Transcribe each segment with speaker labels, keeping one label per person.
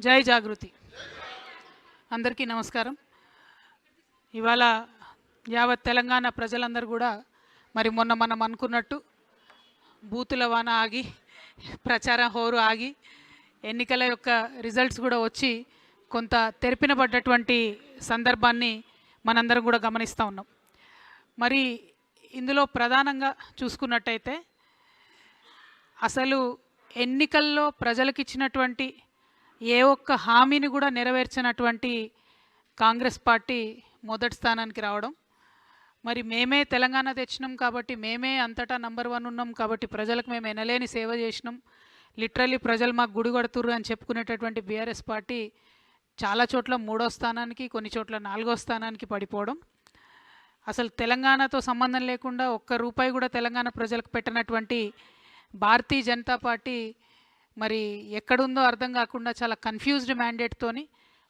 Speaker 1: జై జాగృతి. అందరికీ నమస్కారం. ఇవాళ యావత్ తెలంగాణ ప్రజలందరూ కూడా మరి మొన్న మనం అనుకున్నట్టు బూతుల వాన ఆగి ప్రచార హోరు ఆగి ఎన్నికల యొక్క రిజల్ట్స్ కూడా వచ్చి కొంత తెరిపినబడ్డటువంటి సందర్భాన్ని మనందరం కూడా గమనిస్తూ ఉన్నాం. మరి ఇందులో ప్రధానంగా చూసుకున్నట్టయితే అసలు ఎన్నికల్లో ప్రజలకు ఇచ్చినటువంటి ఏ ఒక్క హామీని కూడా నెరవేర్చినటువంటి కాంగ్రెస్ పార్టీ మొదటి స్థానానికి రావడం, మరి మేమే తెలంగాణ తెచ్చినాం కాబట్టి మేమే అంతటా నంబర్ 1 ఉన్నాం కాబట్టి ప్రజలకు మేము ఎనలేని సేవ చేసినాం, లిటరల్లీ ప్రజలు మాకు గుడి కొడుతుర్రు అని చెప్పుకునేటటువంటి బీఆర్ఎస్ పార్టీ చాలా చోట్ల 3వ స్థానానికి, కొన్ని చోట్ల 4వ స్థానానికి పడిపోవడం, అసలు తెలంగాణతో సంబంధం లేకుండా ఒక్క రూపాయి కూడా తెలంగాణ ప్రజలకు పెట్టినటువంటి భారతీయ జనతా పార్టీ మరి ఎక్కడుందో అర్థం కాకుండా చాలా కన్ఫ్యూజ్డ్ మ్యాండేట్తోని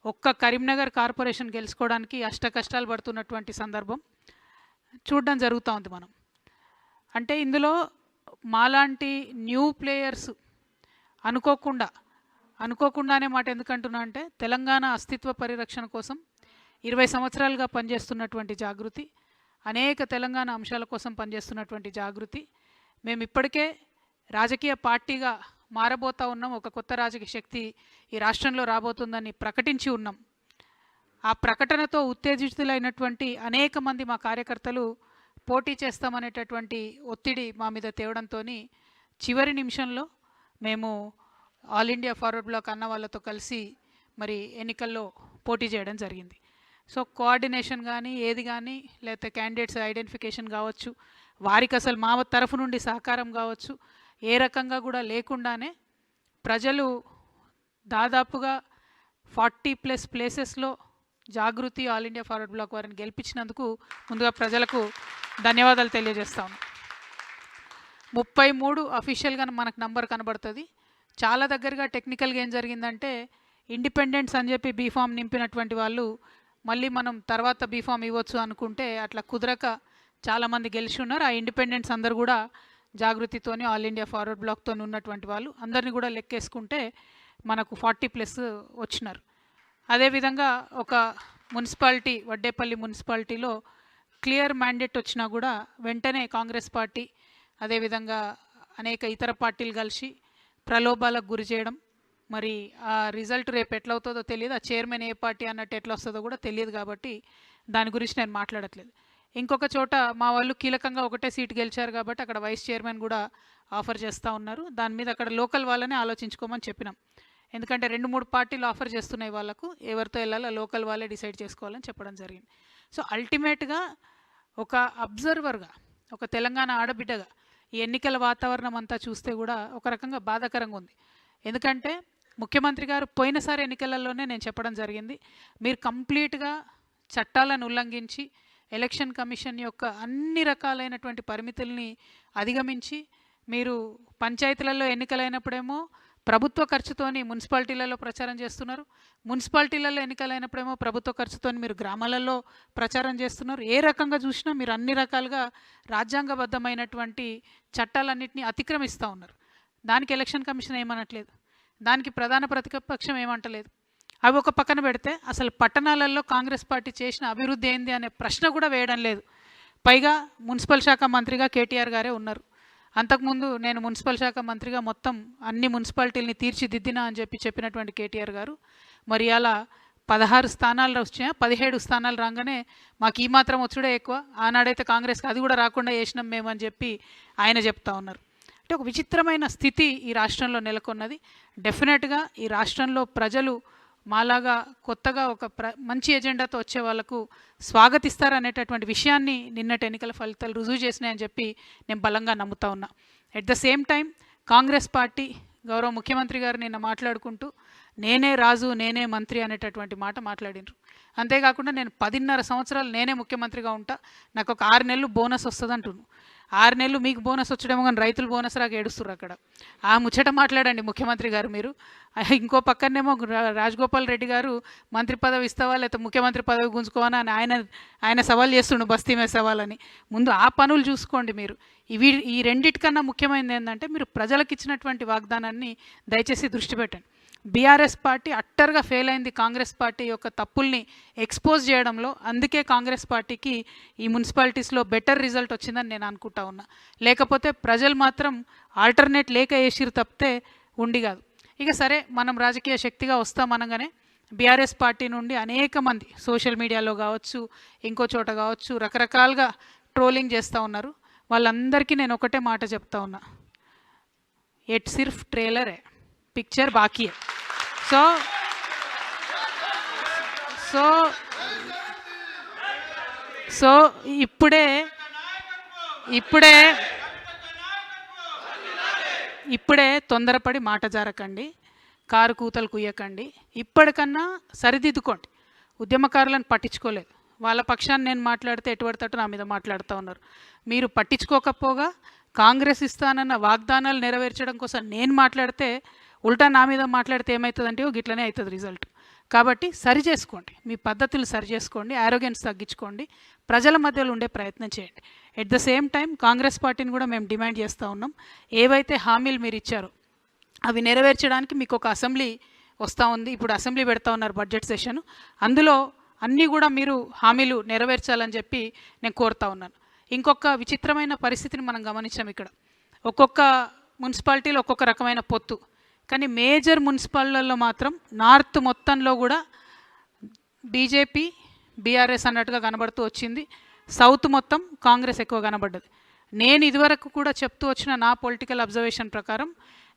Speaker 1: ఒక్క కరీంనగర్ కార్పొరేషన్ గెలుచుకోవడానికి అష్ట కష్టాలు పడుతున్నటువంటి సందర్భం చూడడం జరుగుతూ ఉంది. మనం అంటే ఇందులో మాలాంటి న్యూ ప్లేయర్స్ అనుకోకుండానే మాట ఎందుకంటున్నా అంటే తెలంగాణ అస్తిత్వ పరిరక్షణ కోసం 20 సంవత్సరాలుగా పనిచేస్తున్నటువంటి జాగృతి, అనేక తెలంగాణ అంశాల కోసం పనిచేస్తున్నటువంటి జాగృతి, మేము ఇప్పటికే రాజకీయ పార్టీగా మారబోతూ ఉన్నాం, ఒక కొత్త రాజకీయ శక్తి ఈ రాష్ట్రంలో రాబోతుందని ప్రకటించి ఉన్నాం. ఆ ప్రకటనతో ఉత్తేజితులైనటువంటి అనేక మంది మా కార్యకర్తలు పోటీ చేస్తామనేటటువంటి ఒత్తిడి మా మీద తేవడంతో చివరి నిమిషంలో మేము ఆల్ ఇండియా ఫార్వర్డ్ బ్లాక్ అన్న వాళ్ళతో కలిసి మరి ఎన్నికల్లో పోటీ చేయడం జరిగింది. సో కోఆర్డినేషన్ కానీ ఏది కానీ లేకపోతే క్యాండిడేట్స్ ఐడెంటిఫికేషన్ కావచ్చు, వారికి అసలు మా తరఫు నుండి సహకారం కావచ్చు, ఏ రకంగా కూడా లేకుండానే ప్రజలు దాదాపుగా 40+ ప్లేసెస్లో జాగృతి ఆల్ ఇండియా ఫార్వర్డ్ బ్లాక్ వారిని గెలిపించినందుకు ముందుగా ప్రజలకు ధన్యవాదాలు తెలియజేస్తాము. 33 అఫీషియల్గా మనకు నంబర్ కనబడుతుంది. చాలా దగ్గరగా టెక్నికల్గా ఏం జరిగిందంటే ఇండిపెండెంట్స్ అని చెప్పి బీఫామ్ నింపినటువంటి వాళ్ళు మళ్ళీ మనం తర్వాత బీఫామ్ ఇవ్వచ్చు అనుకుంటే అట్లా కుదరక చాలామంది గెలిచి ఉన్నారు. ఆ ఇండిపెండెంట్స్ అందరు కూడా జాగృతితోని ఆల్ ఇండియా ఫార్వర్డ్ బ్లాక్తో ఉన్నటువంటి వాళ్ళు అందరినీ కూడా లెక్కేసుకుంటే మనకు 40+ వచ్చినారు. అదేవిధంగా ఒక మున్సిపాలిటీ వడ్డేపల్లి మున్సిపాలిటీలో క్లియర్ మ్యాండేట్ వచ్చినా కూడా వెంటనే కాంగ్రెస్ పార్టీ అదేవిధంగా అనేక ఇతర పార్టీలు కలిసి ప్రలోభాలకు గురి చేయడం, మరి ఆ రిజల్ట్ రేపు ఎట్లా అవుతుందో తెలియదు, ఆ చైర్మన్ ఏ పార్టీ అన్నట్టు ఎట్లా వస్తుందో కూడా తెలియదు కాబట్టి దాని గురించి నేను మాట్లాడట్లేదు. ఇంకొక చోట మా వాళ్ళు కీలకంగా ఒకటే సీటు గెలిచారు కాబట్టి అక్కడ వైస్ చైర్మన్ కూడా ఆఫర్ చేస్తూ ఉన్నారు. దాని మీద అక్కడ లోకల్ వాళ్ళనే ఆలోచించుకోమని చెప్పినాం. ఎందుకంటే 2-3 పార్టీలు ఆఫర్ చేస్తున్నాయి, వాళ్ళకు ఎవరితో వెళ్ళాలో లోకల్ వాళ్ళే డిసైడ్ చేసుకోవాలని చెప్పడం జరిగింది. సో అల్టిమేట్గా ఒక అబ్జర్వర్గా, ఒక తెలంగాణ ఆడబిడ్డగా ఈ ఎన్నికల వాతావరణం అంతా చూస్తే కూడా ఒక రకంగా బాధాకరంగా ఉంది. ఎందుకంటే ముఖ్యమంత్రి గారు పోయినసారి ఎన్నికలలోనే నేను చెప్పడం జరిగింది, మీరు కంప్లీట్గా చట్టాలను ఉల్లంఘించి ఎలక్షన్ కమిషన్ యొక్క అన్ని రకాలైనటువంటి పరిమితుల్ని అధిగమించి మీరు పంచాయతీలలో ఎన్నికలైనప్పుడేమో ప్రభుత్వ ఖర్చుతోని మున్సిపాలిటీలలో ప్రచారం చేస్తున్నారు, మున్సిపాలిటీలలో ఎన్నికలైనప్పుడేమో ప్రభుత్వ ఖర్చుతోని మీరు గ్రామాలలో ప్రచారం చేస్తున్నారు. ఏ రకంగా చూసినా మీరు అన్ని రకాలుగా రాజ్యాంగబద్ధమైనటువంటి చట్టాలన్నింటినీ అతిక్రమిస్తూ ఉన్నారు. దానికి ఎలక్షన్ కమిషన్ ఏమనట్లేదు, దానికి ప్రధాన ప్రతిపక్షం ఏమంటలేదు. అవి ఒక పక్కన పెడితే అసలు పట్టణాలలో కాంగ్రెస్ పార్టీ చేసిన అభివృద్ధి ఏంది అనే ప్రశ్న కూడా వేయడం లేదు. పైగా మున్సిపల్ శాఖ మంత్రిగా కేటీఆర్ గారే ఉన్నారు. అంతకుముందు నేను మున్సిపల్ శాఖ మంత్రిగా మొత్తం అన్ని మున్సిపాలిటీలని తీర్చిదిద్దినా అని చెప్పినటువంటి కేటీఆర్ గారు మరి అలా 16 స్థానాలు వచ్చినా 17 స్థానాలు రాగానే మాకు ఈ మాత్రం వచ్చుడే ఎక్కువ, ఆనాడైతే కాంగ్రెస్కి అది కూడా రాకుండా చేసినాం మేమని చెప్పి ఆయన చెప్తా ఉన్నారు. అంటే ఒక విచిత్రమైన స్థితి ఈ రాష్ట్రంలో నెలకొన్నది. డెఫినెట్గా ఈ రాష్ట్రంలో ప్రజలు మాలాగా కొత్తగా ఒక మంచి ఎజెండాతో వచ్చే వాళ్ళకు స్వాగతిస్తారనేటటువంటి విషయాన్ని నిన్నటి ఎన్నికల ఫలితాలు రుజువు చేసినాయని చెప్పి నేను బలంగా నమ్ముతా ఉన్నా. At the same time Congress party గౌరవ ముఖ్యమంత్రి గారు నిన్న మాట్లాడుకుంటూ నేనే రాజు నేనే మంత్రి అనేటటువంటి మాట మాట్లాడినారు. అంతేకాకుండా నేను 10.5 సంవత్సరాలు నేనే ముఖ్యమంత్రిగా ఉంటా, నాకు ఒక 6 నెలలు బోనస్ వస్తుంది అంటున్నాను. 6 నెలలు మీకు బోనస్ వచ్చడేమో కానీ రైతులు బోనస్ రాక ఏడుస్తున్నారు అక్కడ. ఆ ముచ్చట మాట్లాడండి ముఖ్యమంత్రి గారు మీరు. ఇంకో పక్కనేమో రాజగోపాల్ రెడ్డి గారు మంత్రి పదవి ఇస్తావా లేకపోతే ముఖ్యమంత్రి పదవి గుంజుకోవా అని ఆయన సవాల్ చేస్తుండు, బస్తీ మీద సవాలని. ముందు ఆ పనులు చూసుకోండి మీరు. ఈ రెండిటికన్నా ముఖ్యమైనది ఏంటంటే మీరు ప్రజలకు ఇచ్చినటువంటి వాగ్దానాన్ని దయచేసి దృష్టి పెట్టండి. బీఆర్ఎస్ పార్టీ అట్టర్గా ఫెయిల్ అయింది కాంగ్రెస్ పార్టీ యొక్క తప్పుల్ని ఎక్స్పోజ్ చేయడంలో. అందుకే కాంగ్రెస్ పార్టీకి ఈ మున్సిపాలిటీస్లో బెటర్ రిజల్ట్ వచ్చిందని నేను అనుకుంటా ఉన్నా. లేకపోతే ప్రజలు మాత్రం ఆల్టర్నేట్ లేక వేసిరు తప్పితే ఉండి కాదు. ఇక సరే, మనం రాజకీయ శక్తిగా వస్తామనగానే బీఆర్ఎస్ పార్టీ నుండి అనేక మంది సోషల్ మీడియాలో కావచ్చు, ఇంకో చోట కావచ్చు, రకరకాలుగా ట్రోలింగ్ చేస్తూ ఉన్నారు. వాళ్ళందరికీ నేను ఒకటే మాట చెప్తా ఉన్నా, ఎట్ సిర్ఫ్ ట్రేలర్ है, పిక్చర్ బాకీ है. సో సో సో ఇప్పుడే ఇప్పుడే ఇప్పుడే తొందరపడి మాట జారకండి, కారు కూతలు కుయ్యకండి. ఇప్పటికన్నా సరిదిద్దుకోండి. ఉద్యమకారులను పట్టించుకోలేదు. వాళ్ళ పక్షాన్ని నేను మాట్లాడితే ఎటువడతట్టు నా మీద మాట్లాడుతూ ఉన్నారు. మీరు పట్టించుకోకపోగా కాంగ్రెస్ ఇస్తానన్న వాగ్దానాలు నెరవేర్చడం కోసం నేను మాట్లాడితే ఉల్టా నా మీద మాట్లాడితే ఏమవుతుందంటే గిట్లనే అవుతుంది రిజల్ట్. కాబట్టి సరి చేసుకోండి, మీ పద్ధతులు సరి చేసుకోండి, ఆరోగ్యన్స్ తగ్గించుకోండి, ప్రజల మధ్యలో ఉండే ప్రయత్నం చేయండి. At the same time Congress పార్టీని కూడా మేము డిమాండ్ చేస్తూ ఉన్నాం, ఏవైతే హామీలు మీరు ఇచ్చారో అవి నెరవేర్చడానికి మీకు ఒక అసెంబ్లీ వస్తూ ఉంది. ఇప్పుడు అసెంబ్లీ పెడతా ఉన్నారు బడ్జెట్ సెషన్, అందులో అన్నీ కూడా మీరు హామీలు నెరవేర్చాలని చెప్పి నేను కోరుతా ఉన్నాను. ఇంకొక విచిత్రమైన పరిస్థితిని మనం గమనించాం. ఇక్కడ ఒక్కొక్క మున్సిపాలిటీలో ఒక్కొక్క రకమైన పొత్తు, కానీ మేజర్ మున్సిపాలిటీల్లో మాత్రం నార్త్ మొత్తంలో కూడా బీజేపీ బీఆర్ఎస్ అన్నట్టుగా కనబడుతూ వచ్చింది. సౌత్ మొత్తం కాంగ్రెస్ ఎక్కువ కనబడ్డది. నేను ఇదివరకు కూడా చెప్తూ వచ్చిన నా పొలిటికల్ అబ్జర్వేషన్ ప్రకారం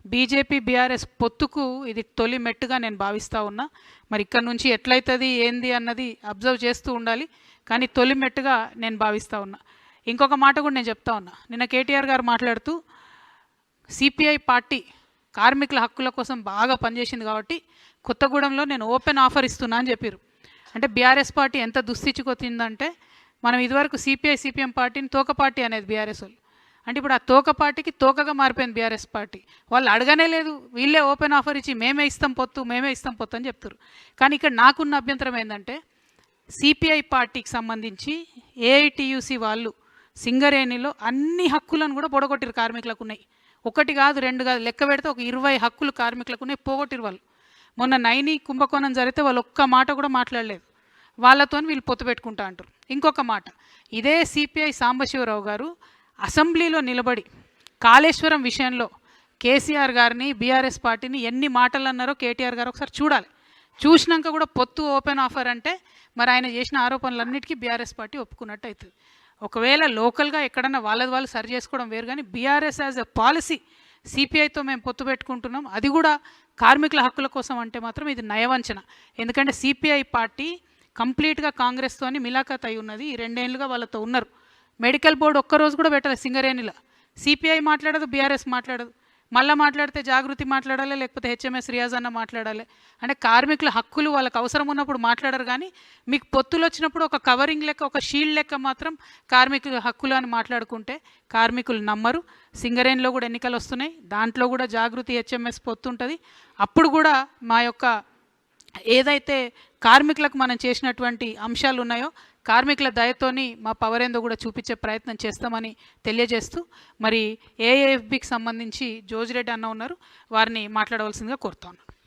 Speaker 1: బీజేపీ బీఆర్ఎస్ పొత్తుకు ఇది తొలి మెట్టుగా నేను భావిస్తూ ఉన్నా. మరి ఇక్కడ నుంచి ఎట్లయితుంది ఏంది అన్నది అబ్జర్వ్ చేస్తూ ఉండాలి, కానీ తొలి మెట్టుగా నేను భావిస్తూ ఉన్నా. ఇంకొక మాట కూడా నేను చెప్తా ఉన్నా, నిన్న కేటీఆర్ గారు మాట్లాడుతూ సిపిఐ పార్టీ కార్మికుల హక్కుల కోసం బాగా పనిచేసింది కాబట్టి కొత్తగూడెంలో నేను ఓపెన్ ఆఫర్ ఇస్తున్నా అని చెప్పారు. అంటే బీఆర్ఎస్ పార్టీ ఎంత దుస్థితికొచ్చిందంటే, మనం ఇదివరకు సిపిఐ సిపిఎం పార్టీని తోక పార్టీ అనేది బీఆర్ఎస్ వాళ్ళు, అంటే ఇప్పుడు ఆ తోక పార్టీకి తోకగా మారిపోయింది బీఆర్ఎస్ పార్టీ. వాళ్ళు అడగనే లేదు, వీళ్ళే ఓపెన్ ఆఫర్ ఇచ్చి మేమే ఇస్తాం పొత్తు అని చెప్తారు. కానీ ఇక్కడ నాకున్న అభ్యంతరం ఏంటంటే, సిపిఐ పార్టీకి సంబంధించి ఏఐటియుసి వాళ్ళు సింగరేణిలో అన్ని హక్కులను కూడా పొడగొట్టిరు. కార్మికులకు ఉన్నాయి, ఒకటి కాదు రెండు కాదు, లెక్క పెడితే ఒక 20 హక్కులు కార్మికులకు ఉన్నాయి, పోగొట్టిరు వాళ్ళు. మొన్న నైని కుంభకోణం జరిగితే వాళ్ళు ఒక్క మాట కూడా మాట్లాడలేదు, వాళ్ళతో వీళ్ళు పొత్తు పెట్టుకుంటా అంటారు. ఇంకొక మాట, ఇదే సిపిఐ సాంబశివరావు గారు అసెంబ్లీలో నిలబడి కాళేశ్వరం విషయంలో కేసీఆర్ గారిని బీఆర్ఎస్ పార్టీని ఎన్ని మాటలు అన్నారో కేటీఆర్ గారు ఒకసారి చూడాలి. చూసినాక కూడా పొత్తు ఓపెన్ ఆఫర్ అంటే మరి ఆయన చేసిన ఆరోపణలన్నిటికీ బీఆర్ఎస్ పార్టీ ఒప్పుకున్నట్టు అవుతుంది. ఒకవేళ లోకల్గా ఎక్కడన్నా వాళ్ళది వాళ్ళు సరి చేసుకోవడం వేరు, కానీ బీఆర్ఎస్ యాజ్ ఎ పాలసీ సిపిఐతో మేము పొత్తు పెట్టుకుంటున్నాం, అది కూడా కార్మికుల హక్కుల కోసం అంటే మాత్రం ఇది నయవంచన. ఎందుకంటే సిపిఐ పార్టీ కంప్లీట్గా కాంగ్రెస్తోని మిలాఖత్ అయి ఉన్నది. ఈ 2 ఏళ్ళుగా వాళ్ళతో ఉన్నారు. మెడికల్ బోర్డు ఒక్కరోజు కూడా పెట్టలేదు సింగరేణిలో. సిపిఐ మాట్లాడదు, బీఆర్ఎస్ మాట్లాడదు. మళ్ళీ మాట్లాడితే జాగృతి మాట్లాడాలి, లేకపోతే హెచ్ఎంఎస్ రియాజ్ అన్న మాట్లాడాలి. అంటే కార్మికుల హక్కులు వాళ్ళకి అవసరం ఉన్నప్పుడు మాట్లాడరు, కానీ మీకు పొత్తులు వచ్చినప్పుడు ఒక కవరింగ్ లెక్క, ఒక షీల్డ్ లెక్క మాత్రం కార్మికుల హక్కులు అని మాట్లాడుకుంటే కార్మికులు నమ్మరు. సింగరేణిలో కూడా ఎన్నికలు వస్తున్నాయి, దాంట్లో కూడా జాగృతి హెచ్ఎంఎస్ పొత్తు ఉంటుంది. అప్పుడు కూడా మా యొక్క ఏదైతే కార్మికులకు మనం చేసినటువంటి అంశాలు ఉన్నాయో కార్మికుల దయతోని మా పవర్ ఏందో కూడా చూపించే ప్రయత్నం చేస్తామని తెలియజేస్తూ, మరి ఏఏఎఫ్బికి సంబంధించి జోజిరెడ్డి అన్న ఉన్నారు, వారిని మాట్లాడవలసిందిగా కోరుతాను.